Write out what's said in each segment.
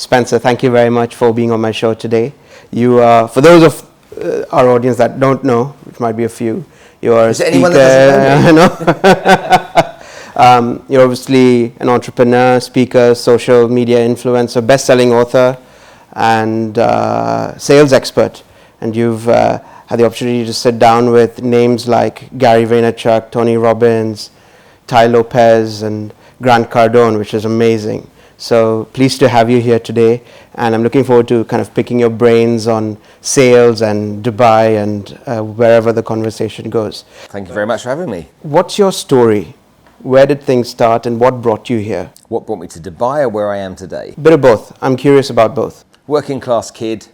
Spencer, thank you very much for being on my show today. You, for those of our audience that don't know, which might be a few, you are a speaker. Anyone that doesn't know me? You're obviously an entrepreneur, speaker, social media influencer, best-selling author, and sales expert. And you've had the opportunity to sit down with names like Gary Vaynerchuk, Tony Robbins, Tai Lopez, and Grant Cardone, which is amazing. So pleased to have you here today, and I'm looking forward to kind of picking your brains on sales and Dubai and wherever the conversation goes. Thank you very much for having me. What's your story? Where did things start and what brought you here? What brought me to Dubai or where I am today? Bit of both. I'm curious about both. Working class kid.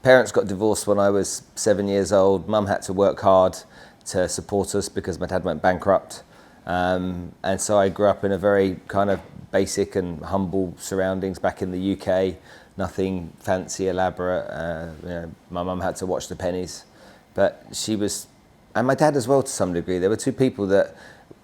Parents got divorced when I was 7 years old. Mum had to work hard to support us because my dad went bankrupt. And so I grew up in a very kind of basic and humble surroundings back in the UK. Nothing fancy, elaborate. My mum had to watch the pennies. But she was, and my dad as well to some degree. There were two people that,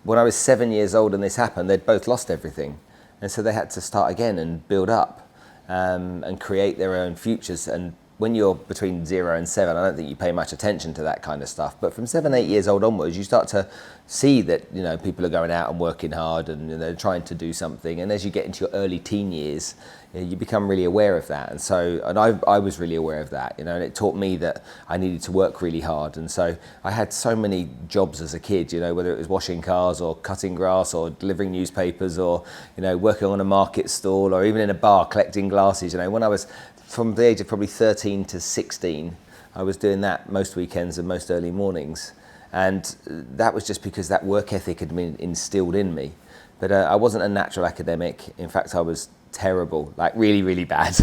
when I was 7 years old and this happened, they'd both lost everything. And so they had to start again and build up and create their own futures. And when you're between 0 and 7, I don't think you pay much attention to that kind of stuff. But from 7, 8 years old onwards, you start to see that, you know, people are going out and working hard and they're trying to do something. And as you get into your early teen years, you become really aware of that. And so, and I was really aware of that, you know, and it taught me that I needed to work really hard. And so I had so many jobs as a kid, you know, whether it was washing cars or cutting grass or delivering newspapers or, you know, working on a market stall or even in a bar collecting glasses. You know, when I was from the age of probably 13 to 16, I was doing that most weekends and most early mornings. And that was just because that work ethic had been instilled in me. But I wasn't a natural academic. In fact, I was terrible, like really, really bad.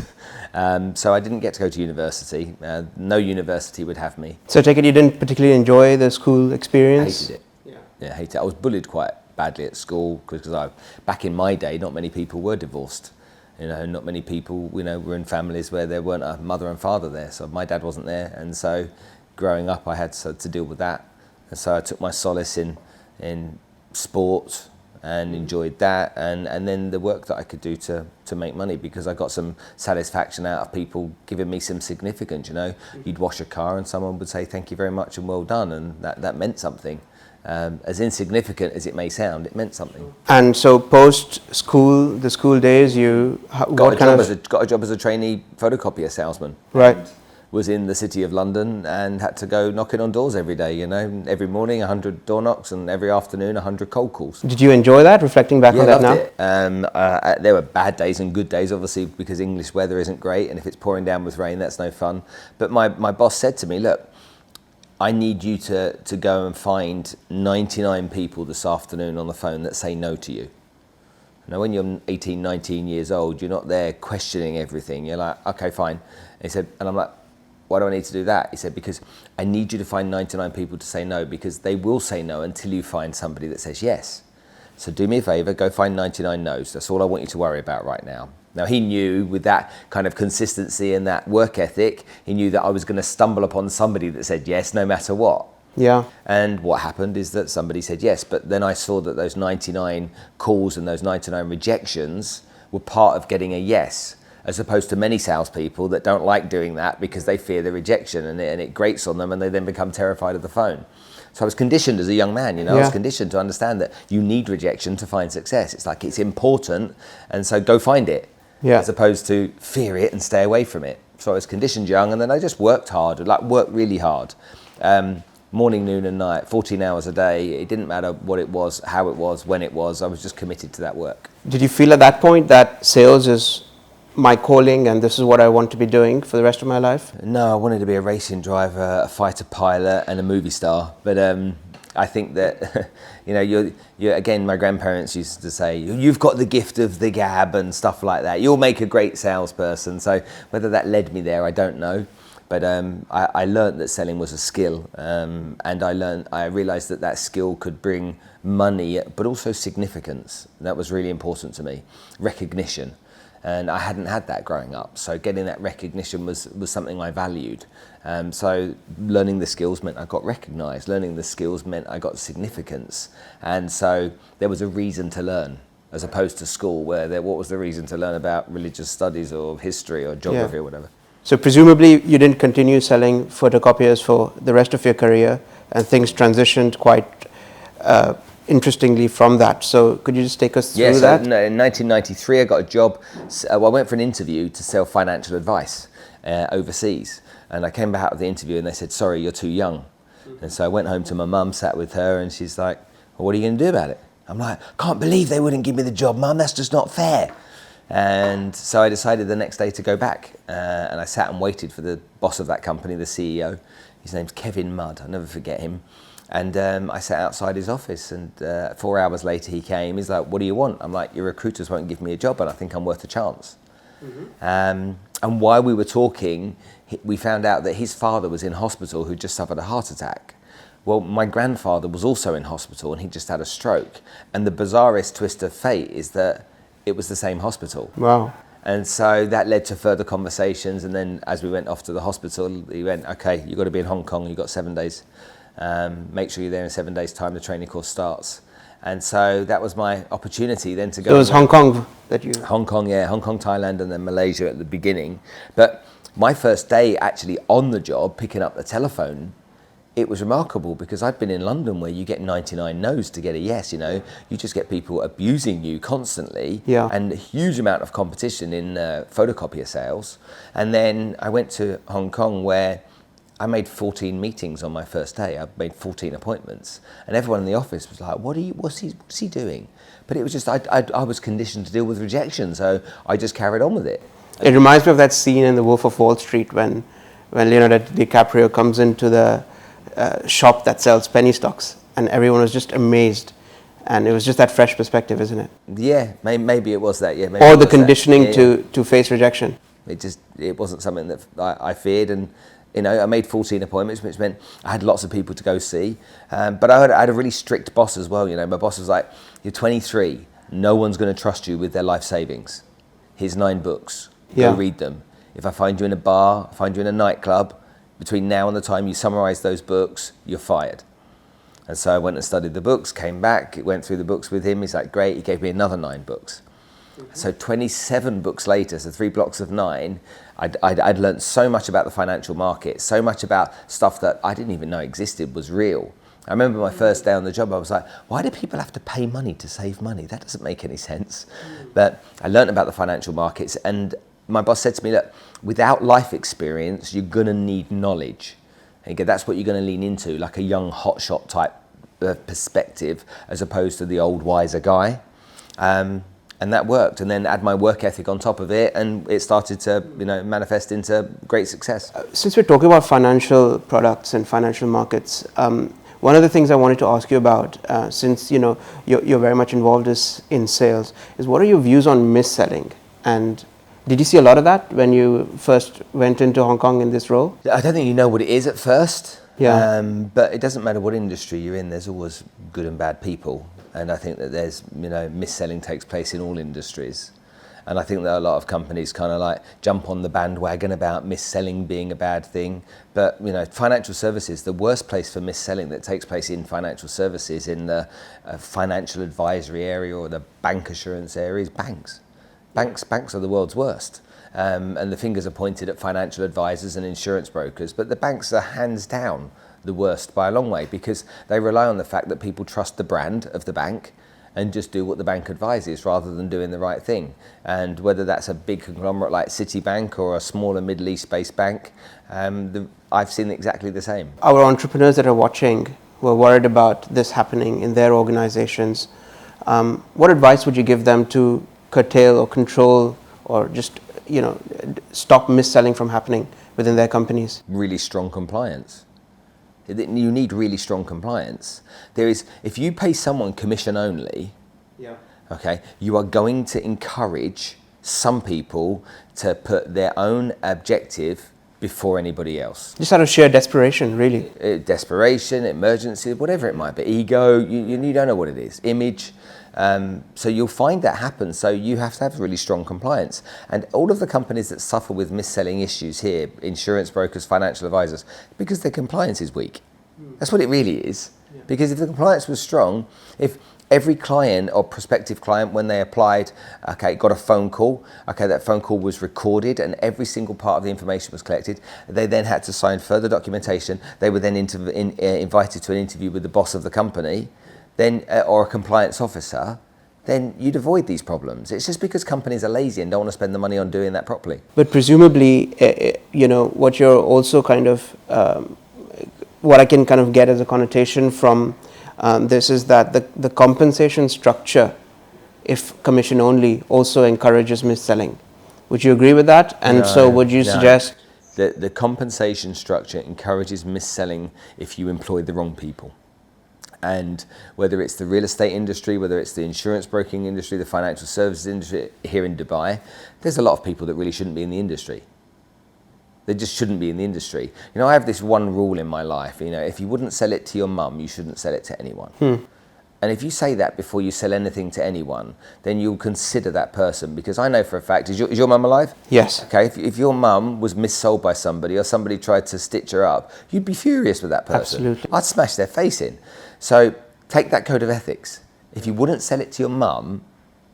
So I didn't get to go to university. No university would have me. So I take it you didn't particularly enjoy the school experience? Hated it. Yeah, hated it. I was bullied quite badly at school because back in my day, not many people were divorced. You know, not many people, you know, were in families where there weren't a mother and father there. So my dad wasn't there. And so growing up, I had to deal with that. And so I took my solace in sport and enjoyed that. And then the work that I could do to make money, because I got some satisfaction out of people giving me some significance, you know. You'd wash a car and someone would say, thank you very much and well done. And that meant something. As insignificant as it may sound, it meant something. And so post-school, the school days, you got a job as a trainee photocopier salesman. Right. Was in the city of London and had to go knocking on doors every day, you know. Every morning 100 door knocks and every afternoon 100 cold calls. Did you enjoy that, reflecting back on that now? Yeah, loved it. There were bad days and good days, obviously, because English weather isn't great, and if it's pouring down with rain, that's no fun. But my boss said to me, look, I need you to go and find 99 people this afternoon on the phone that say no to you. Now, when you're 18, 19 years old, you're not there questioning everything. You're like, okay, fine. And he said, and I'm like, why do I need to do that? He said, because I need you to find 99 people to say no, because they will say no until you find somebody that says yes. So do me a favor, go find 99 no's. That's all I want you to worry about right now. Now, he knew with that kind of consistency and that work ethic, he knew that I was going to stumble upon somebody that said yes no matter what. Yeah. And what happened is that somebody said yes, but then I saw that those 99 calls and those 99 rejections were part of getting a yes, as opposed to many salespeople that don't like doing that because they fear the rejection and it grates on them and they then become terrified of the phone. So I was conditioned as a young man, you know, I was conditioned to understand that you need rejection to find success. It's like, it's important, and so go find it, as opposed to fear it and stay away from it. So I was conditioned young, and then I just worked hard, like worked really hard. Morning, noon and night, 14 hours a day. It didn't matter what it was, how it was, when it was. I was just committed to that work. Did you feel at that point that sales is my calling and this is what I want to be doing for the rest of my life? No, I wanted to be a racing driver, a fighter pilot and a movie star. But I think that, you know, you're again, my grandparents used to say, you've got the gift of the gab and stuff like that. You'll make a great salesperson. So whether that led me there, I don't know. But I learned that selling was a skill, and I realized that skill could bring money, but also significance. That was really important to me, recognition. And I hadn't had that growing up. So getting that recognition was something I valued. So learning the skills meant I got recognized. Learning the skills meant I got significance. And so there was a reason to learn. as opposed to school, where what was the reason to learn about religious studies or history or geography or whatever. So presumably you didn't continue selling photocopiers for the rest of your career, and things transitioned quite interestingly from that. So could you just take us through that? In 1993 I got a job. I went for an interview to sell financial advice overseas, and I came back out of the interview and they said, sorry, you're too young. And so I went home to my mum, sat with her, and she's like, well, what are you going to do about it? I'm like, can't believe they wouldn't give me the job, Mum, that's just not fair. And so I decided the next day to go back, and I sat and waited for the boss of that company, the CEO. His name's Kevin Mudd, I'll never forget him. And I sat outside his office, and 4 hours later he came. He's like, what do you want? I'm like, your recruiters won't give me a job and I think I'm worth a chance. And while we were talking, we found out that his father was in hospital who just suffered a heart attack. Well, my grandfather was also in hospital and he just had a stroke. And the bizarrest twist of fate is that it was the same hospital. Wow. And so that led to further conversations. And then as we went off to the hospital, he went, okay, you've got to be in Hong Kong, you've got 7 days. Make sure you're there in 7 days' time, the training course starts. And so that was my opportunity then to go. It was Hong Kong that you... Hong Kong, Thailand, and then Malaysia at the beginning. But my first day actually on the job, picking up the telephone, it was remarkable because I'd been in London where you get 99 no's to get a yes, you know. You just get people abusing you constantly, and a huge amount of competition in photocopier sales. And then I went to Hong Kong where I made 14 meetings on my first day. I made 14 appointments, and everyone in the office was like, what's he doing? But it was just, I was conditioned to deal with rejection, so I just carried on with it. It reminds me of that scene in The Wolf of Wall Street when Leonardo DiCaprio comes into the shop that sells penny stocks, and everyone was just amazed. And it was just that fresh perspective, isn't it? Yeah, maybe it was that, yeah. Or the conditioning to face rejection. It wasn't something that I feared, and you know, I made 14 appointments, which meant I had lots of people to go see. But I had a really strict boss as well. You know, my boss was like, "You're 23. No one's going to trust you with their life savings. Here's 9 books. Go read them. If I find you in a bar, find you in a nightclub, between now and the time you summarize those books, you're fired." And so I went and studied the books, came back, went through the books with him. He's like, great. He gave me another 9 books. So 27 books later, so 3 blocks of 9, I'd learned so much about the financial market, so much about stuff that I didn't even know existed was real. I remember my first day on the job, I was like, why do people have to pay money to save money? That doesn't make any sense. But I learned about the financial markets, and my boss said to me, look, without life experience, you're going to need knowledge. And again, that's what you're going to lean into, like a young hotshot type perspective, as opposed to the old wiser guy. And that worked. And then add my work ethic on top of it, and it started to, you know, manifest into great success. Since we're talking about financial products and financial markets, one of the things I wanted to ask you about, since you know you're very much involved in sales, is what are your views on mis-selling? And did you see a lot of that when you first went into Hong Kong in this role? I don't think you know what it is at first. Yeah. But it doesn't matter what industry you're in, there's always good and bad people. And I think that there's, you know, mis-selling takes place in all industries. And I think that a lot of companies kind of like jump on the bandwagon about mis-selling being a bad thing. But, you know, financial services, the worst place for mis-selling that takes place in financial services, in the financial advisory area or the bank assurance area, is banks. Banks are the world's worst. And the fingers are pointed at financial advisors and insurance brokers, but the banks are hands down the worst by a long way, because they rely on the fact that people trust the brand of the bank and just do what the bank advises rather than doing the right thing. And whether that's a big conglomerate like Citibank or a smaller Middle East-based bank, I've seen exactly the same. Our entrepreneurs that are watching who are worried about this happening in their organizations, what advice would you give them to curtail or control or just, you know, stop mis-selling from happening within their companies? Really strong compliance. You need really strong compliance. If you pay someone commission only, okay, you are going to encourage some people to put their own objective before anybody else. Just out of sheer desperation, really. Desperation, emergency, whatever it might be. Ego, you don't know what it is. Image. So you'll find that happens. So you have to have really strong compliance. And all of the companies that suffer with mis-selling issues here, insurance brokers, financial advisors, because their compliance is weak. That's what it really is. Because if the compliance was strong, if every client or prospective client, when they applied, okay, got a phone call. Okay, that phone call was recorded and every single part of the information was collected. They then had to sign further documentation. They were then invited to an interview with the boss of the company, then or a compliance officer. Then you'd avoid these problems. It's just because companies are lazy and don't want to spend the money on doing that properly. But presumably, what you're also kind of, what I can kind of get as a connotation from this is that the compensation structure, if commission only, also encourages mis-selling. Would you agree with that? And so would you suggest? The compensation structure encourages mis-selling if you employ the wrong people. And whether it's the real estate industry, whether it's the insurance broking industry, the financial services industry here in Dubai, there's a lot of people that really shouldn't be in the industry. They just shouldn't be in the industry. I have this one rule in my life, if you wouldn't sell it to your mum, you shouldn't sell it to anyone. And if you say that before you sell anything to anyone, then you'll consider that person, because I know for a fact, is your mum alive? Yes. Okay, if your mum was missold by somebody or somebody tried to stitch her up, you'd be furious with that person. Absolutely. I'd smash their face in. So take that code of ethics. If you wouldn't sell it to your mum,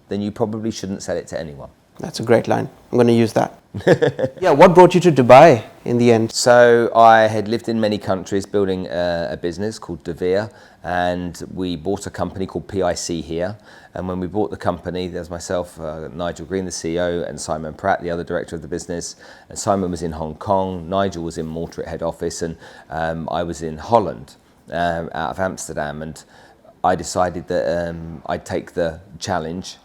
then you probably shouldn't sell it to anyone. That's a great line. I'm going to use that. Yeah, what brought you to Dubai in the end? So I had lived in many countries building a business called Davia, and we bought a company called PIC here. And when we bought the company, there's myself, Nigel Green, the CEO, and Simon Pratt, the other director of the business. And Simon was in Hong Kong, Nigel was in Malta at head office, and I was in Holland, out of Amsterdam. And I decided that I'd take the challenge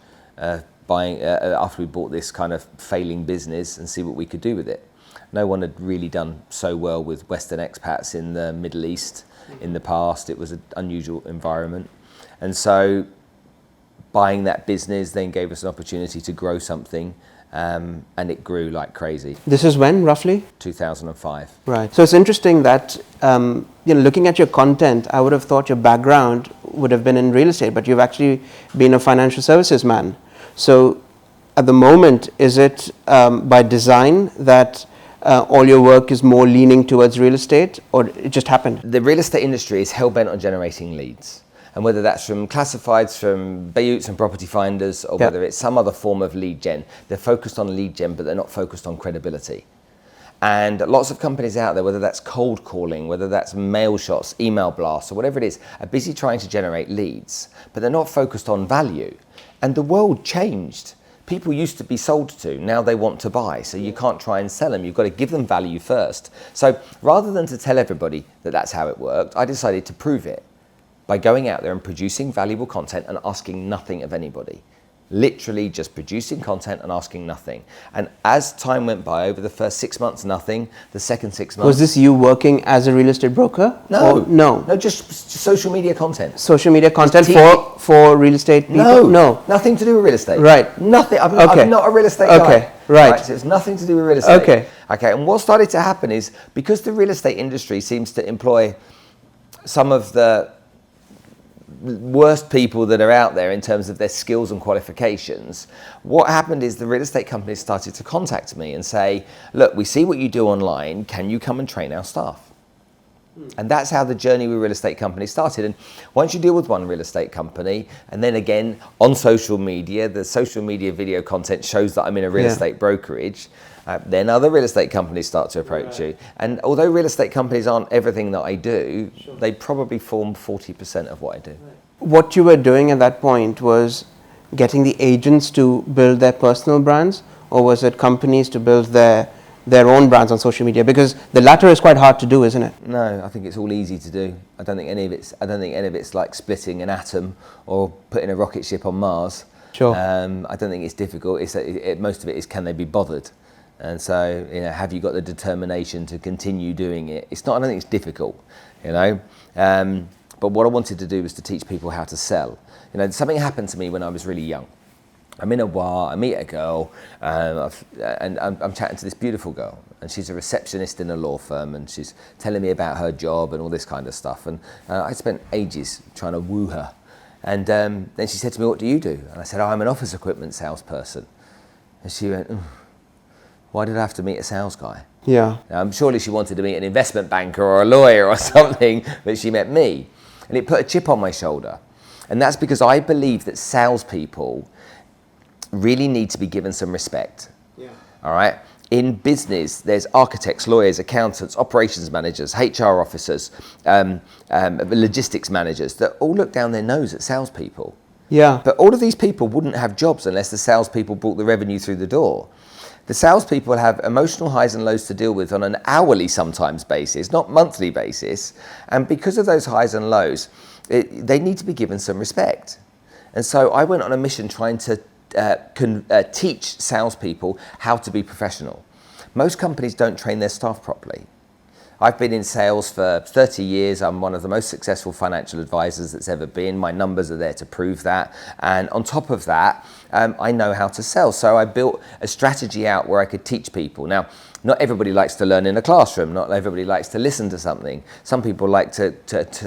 buying after we bought this kind of failing business and see what we could do with it. No one had really done so well with Western expats in the Middle East in the past. It was an unusual environment. And so buying that business then gave us an opportunity to grow something, and it grew like crazy. This is when, roughly? 2005. Right. So it's interesting that, looking at your content, I would have thought your background would have been in real estate, but you've actually been a financial services man. So at the moment, is it by design that all your work is more leaning towards real estate, or it just happened? The real estate industry is hell-bent on generating leads. And whether that's from classifieds, from Bayouts and property finders, or whether it's some other form of lead gen, they're focused on lead gen, but they're not focused on credibility. And lots of companies out there, whether that's cold calling, whether that's mail shots, email blasts, or whatever it is, are busy trying to generate leads, but they're not focused on value. And the world changed. People used to be sold to, now they want to buy. So you can't try and sell them, you've got to give them value first. So rather than to tell everybody that that's how it worked, I decided to prove it by going out there and producing valuable content and asking nothing of anybody. Literally just producing content and asking nothing. And as time went by, over the first 6 months, nothing. The second 6 months... Was this you working as a real estate broker? No. No, just social media content. Social media content for real estate people? No. Nothing to do with real estate. Right. Nothing. I'm not a real estate guy. Okay, right. So it's nothing to do with real estate. Okay. And what started to happen is, because the real estate industry seems to employ some of the worst people that are out there in terms of their skills and qualifications, what happened is the real estate companies started to contact me and say, look, we see what you do online, can you come and train our staff? And that's how the journey with real estate companies started. And once you deal with one real estate company, and then again on social media, the social media video content shows that I'm in a real estate brokerage, then other real estate companies start to approach you. And although real estate companies aren't everything that I do, they probably form 40% of what I do. What you were doing at that point was getting the agents to build their personal brands, or was it companies to build their own brands on social media? Because the latter is quite hard to do, isn't it? No, I think it's all easy to do. I don't think any of it's like splitting an atom or putting a rocket ship on Mars. Sure. I don't think it's difficult. Most of it is, can they be bothered? And so, have you got the determination to continue doing it? I don't think it's difficult, But what I wanted to do was to teach people how to sell. Something happened to me when I was really young. I'm in a bar, I meet a girl, and I'm chatting to this beautiful girl, and she's a receptionist in a law firm, and she's telling me about her job and all this kind of stuff. And I spent ages trying to woo her. And then she said to me, what do you do? And I said, I'm an office equipment salesperson. And she went, why did I have to meet a sales guy? Yeah. Surely she wanted to meet an investment banker or a lawyer or something, but she met me. And it put a chip on my shoulder. And that's because I believe that salespeople really need to be given some respect. Yeah. All right. In business, there's architects, lawyers, accountants, operations managers, HR officers, logistics managers that all look down their nose at salespeople. Yeah. But all of these people wouldn't have jobs unless the salespeople brought the revenue through the door. The salespeople have emotional highs and lows to deal with on an hourly sometimes basis, not monthly basis. And because of those highs and lows, they need to be given some respect. And so I went on a mission trying to teach salespeople how to be professional. Most companies don't train their staff properly. I've been in sales for 30 years. I'm one of the most successful financial advisors that's ever been. My numbers are there to prove that. And on top of that, I know how to sell. So I built a strategy out where I could teach people. Now, not everybody likes to learn in a classroom. Not everybody likes to listen to something. Some people like to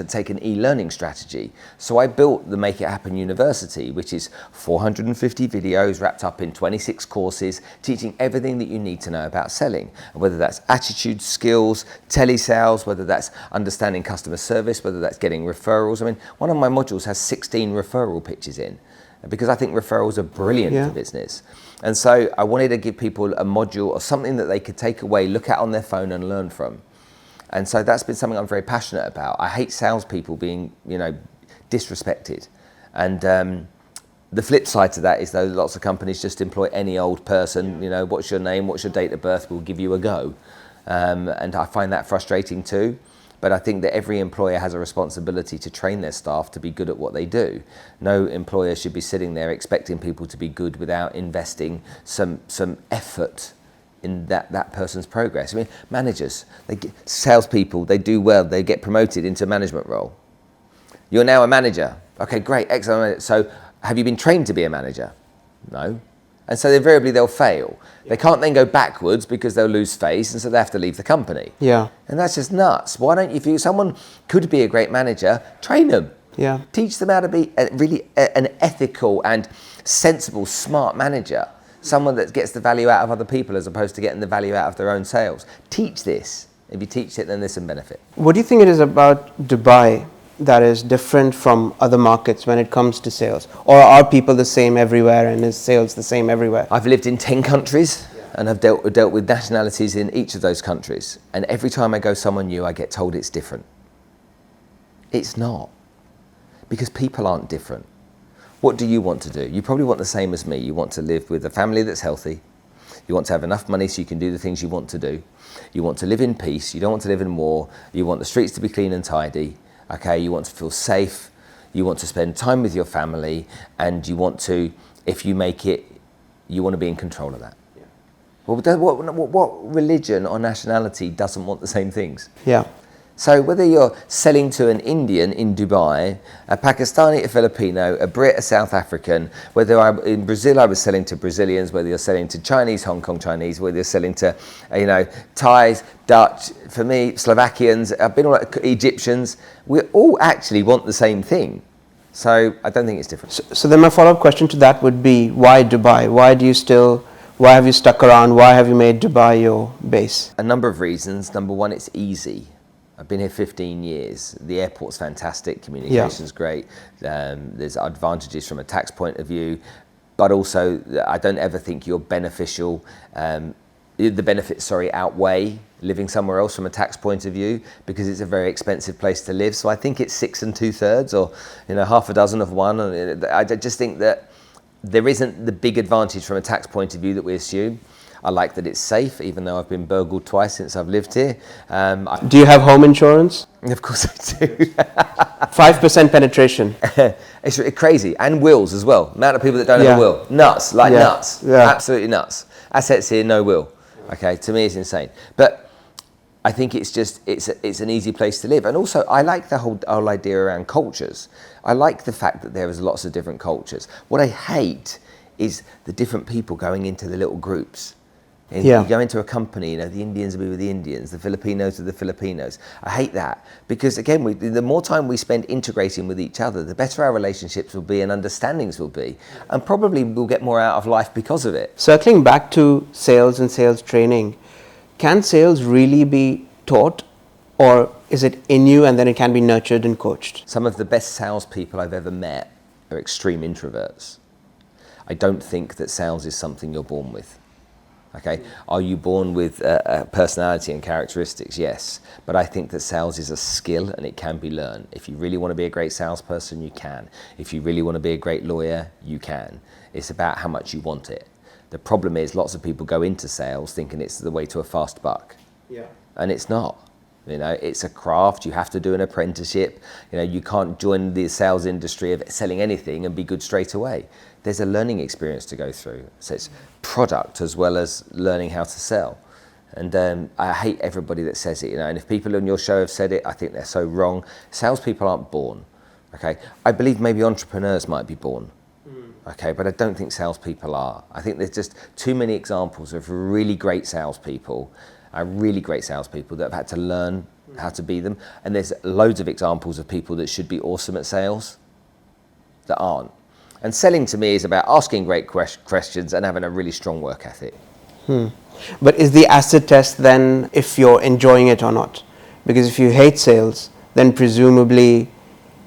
take an e-learning strategy. So I built the Make It Happen University, which is 450 videos wrapped up in 26 courses, teaching everything that you need to know about selling, whether that's attitude, skills, telesales, whether that's understanding customer service, whether that's getting referrals. I mean, one of my modules has 16 referral pitches in, because I think referrals are brilliant for business. And so I wanted to give people a module or something that they could take away, look at on their phone and learn from. And so that's been something I'm very passionate about. I hate salespeople being, disrespected. And the flip side to that is though lots of companies just employ any old person, what's your name, what's your date of birth, we'll give you a go. And I find that frustrating too. But I think that every employer has a responsibility to train their staff to be good at what they do. No employer should be sitting there expecting people to be good without investing some effort in that person's progress. I mean, managers, salespeople, they do well, they get promoted into a management role. You're now a manager. Okay, great, excellent. So have you been trained to be a manager? No. And so invariably they'll fail. They can't then go backwards because they'll lose face, and so they have to leave the company. Yeah. And that's just nuts. Why don't you, if someone could be a great manager, train them. Yeah. Teach them how to be an ethical and sensible, smart manager. Someone that gets the value out of other people as opposed to getting the value out of their own sales. Teach this. If you teach it, then there's some benefit. What do you think it is about Dubai that is different from other markets when it comes to sales? Or are people the same everywhere and is sales the same everywhere? I've lived in 10 countries and I've dealt with nationalities in each of those countries. And every time I go somewhere new, I get told it's different. It's not. Because people aren't different. What do you want to do? You probably want the same as me. You want to live with a family that's healthy. You want to have enough money so you can do the things you want to do. You want to live in peace. You don't want to live in war. You want the streets to be clean and tidy. Okay, you want to feel safe, you want to spend time with your family, and you want to, if you make it, you want to be in control of that. Yeah. Well, what religion or nationality doesn't want the same things? Yeah. So whether you're selling to an Indian in Dubai, a Pakistani, a Filipino, a Brit, a South African, in Brazil I was selling to Brazilians, whether you're selling to Chinese, Hong Kong Chinese, whether you're selling to, Thais, Dutch, for me, Slovakians, I've been all Egyptians, we all actually want the same thing. So I don't think it's different. So then my follow-up question to that would be, why Dubai? Why have you stuck around? Why have you made Dubai your base? A number of reasons. Number one, it's easy. I've been here 15 years. The airport's fantastic, communication's great. There's advantages from a tax point of view, but also I don't ever think you're beneficial. The benefits, outweigh living somewhere else from a tax point of view because it's a very expensive place to live. So I think it's 6 2/3 or half a dozen of one. I just think that there isn't the big advantage from a tax point of view that we assume. I like that it's safe, even though I've been burgled twice since I've lived here. Do you have home insurance? Of course I do. 5% penetration. It's crazy. And wills as well. Amount of people that don't have a will. Nuts, nuts. Yeah. Absolutely nuts. Assets here, no will. Okay, to me it's insane. But I think it's an easy place to live. And also, I like the whole idea around cultures. I like the fact that there is lots of different cultures. What I hate is the different people going into the little groups. You go into a company, the Indians will be with the Indians, the Filipinos with the Filipinos. I hate that because, again, the more time we spend integrating with each other, the better our relationships will be and understandings will be. And probably we'll get more out of life because of it. Circling back to sales and sales training, can sales really be taught? or is it in you and then it can be nurtured and coached? Some of the best salespeople I've ever met are extreme introverts. I don't think that sales is something you're born with. Okay, are you born with a personality and characteristics? Yes, but I think that sales is a skill and it can be learned. If you really want to be a great salesperson, you can. If you really want to be a great lawyer, you can. It's about how much you want it. The problem is lots of people go into sales thinking it's the way to a fast buck. Yeah. And it's not. You know, it's a craft. You have to do an apprenticeship. You know, you can't join the sales industry of selling anything and be good straight away. There's a learning experience to go through. So it's product as well as learning how to sell. And I hate everybody that says it, you know, and if people on your show have said it, I think they're so wrong. Salespeople aren't born, okay? I believe maybe entrepreneurs might be born, okay, but I don't think salespeople are. I think there's just too many examples of really great salespeople that have had to learn how to be them. And there's loads of examples of people that should be awesome at sales that aren't. And selling to me is about asking great questions and having a really strong work ethic. But is the acid test then if you're enjoying it or not? Because if you hate sales, then presumably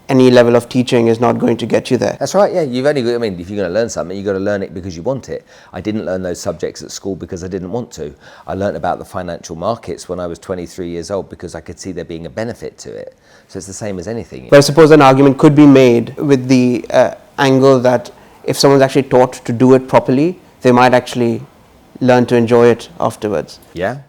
any level of teaching is not going to get you there. That's right, yeah. You've only got, I mean, if you're going to learn something, you've got to learn it because you want it. I didn't learn those subjects at school because I didn't want to. I learned about the financial markets when I was 23 years old because I could see there being a benefit to it. So it's the same as anything. But I suppose an argument could be made with the angle that if someone's actually taught to do it properly, they might actually learn to enjoy it afterwards. Yeah.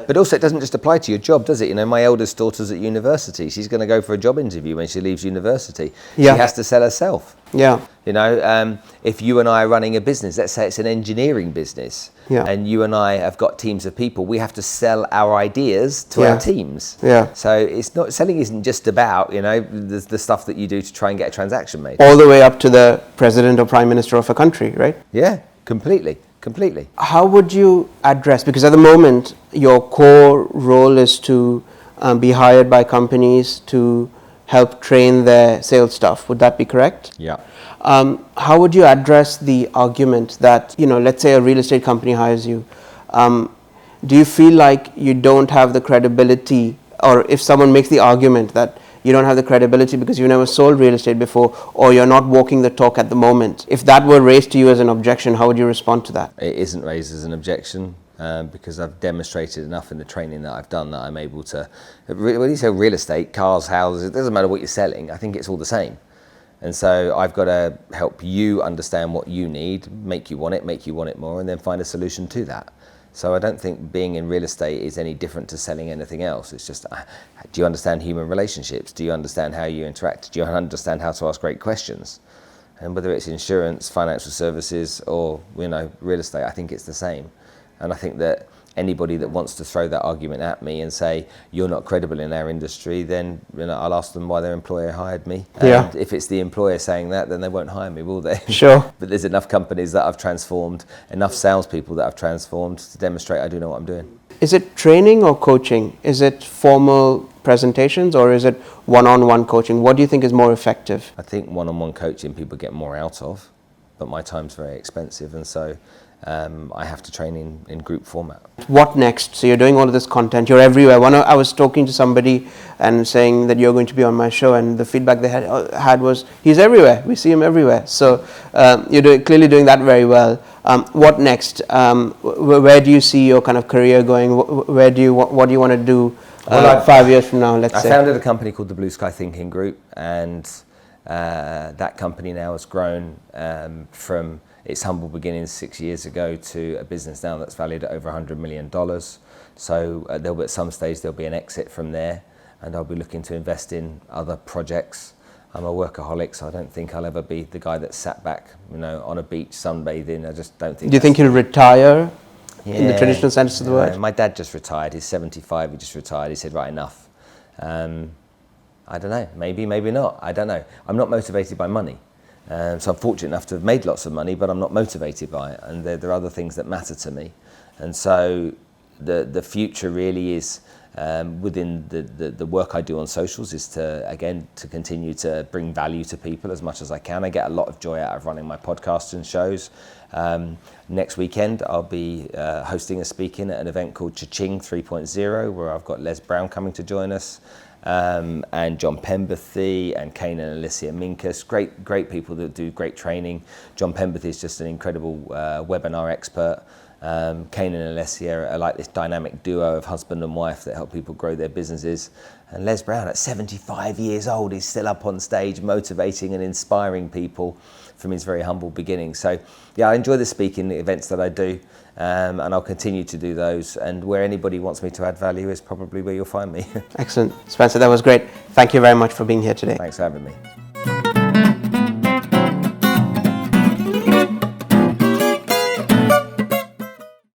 But also it doesn't just apply to your job, does it? You know, my eldest daughter's at university. She's going to go for a job interview when she leaves university. Yeah. She has to sell herself. Yeah. You know, if you and I are running a business, let's say it's an engineering business, Yeah. and you and I have got teams of people, we have to sell our ideas to our teams. Yeah. So it's not, selling isn't just about, you know, the stuff that you do to try and get a transaction made. All the way up to the president or prime minister of a country, right? Yeah, completely. How would you address, because at the moment your core role is to be hired by companies to help train their sales staff, would that be correct? Yeah. How would you address the argument that, you know, let's say a real estate company hires you, do you feel like you don't have the credibility, or if someone makes the argument that you don't have the credibility because you've never sold real estate before, or you're not walking the talk at the moment, if that were raised to you as an objection, how would you respond to that? It isn't raised as an objection because I've demonstrated enough in the training that I've done that I'm able to, when you say real estate, cars, houses, it doesn't matter what you're selling, I think it's all the same. And so I've got to help you understand what you need, make you want it more, and then find a solution to that. So I don't think being in real estate is any different to selling anything else. It's just, do you understand human relationships? Do you understand how you interact? Do you understand how to ask great questions? And whether it's insurance, financial services, or, you know, real estate, I think it's the same. And I think that anybody that wants to throw that argument at me and say you're not credible in our industry, then, you know, I'll ask them why their employer hired me. Yeah. And if it's the employer saying that, then they won't hire me, will they? Sure. But there's enough companies that I've transformed, enough salespeople that I've transformed to demonstrate I do know what I'm doing. Is it training or coaching? Is it formal presentations or is it one-on-one coaching? What do you think is more effective? I think one-on-one coaching people get more out of, but my time's very expensive, and so I have to train in group format. What next? So you're doing all of this content, you're everywhere. I was talking to somebody and saying that you're going to be on my show, and the feedback they had was, he's everywhere, we see him everywhere. So you're clearly doing that very well. What next? Where do you see your kind of career going? What do you want to do 5 years from now, let's say? I founded a company called the Blue Sky Thinking Group, and that company now has grown from its humble beginnings 6 years ago to a business now that's valued at over $100 million. So at some stage there'll be an exit from there, and I'll be looking to invest in other projects. I'm a workaholic, so I don't think I'll ever be the guy that's sat back, you know, on a beach sunbathing. I just don't think. Do you think you'll retire in the traditional sense of the word? My dad just retired. He's 75. He just retired. He said, right, enough. I don't know. Maybe not. I don't know. I'm not motivated by money. So I'm fortunate enough to have made lots of money, but I'm not motivated by it. And there are other things that matter to me. And so the future really is within the work I do on socials is to continue to bring value to people as much as I can. I get a lot of joy out of running my podcasts and shows. Next weekend I'll be hosting a speaking at an event called Cha-Ching 3.0 where I've got Les Brown coming to join us, and John Pemberthy and Kane and Alicia Minkus, great people that do great training. John Pemberthy is just an incredible webinar expert. Kane and Alicia are like this dynamic duo of husband and wife that help people grow their businesses. And Les Brown, at 75 years old, is still up on stage motivating and inspiring people from his very humble beginnings. So yeah, I enjoy the speaking events that I do, and I'll continue to do those. And where anybody wants me to add value is probably where you'll find me. Excellent. Spencer, that was great. Thank you very much for being here today. Thanks for having me.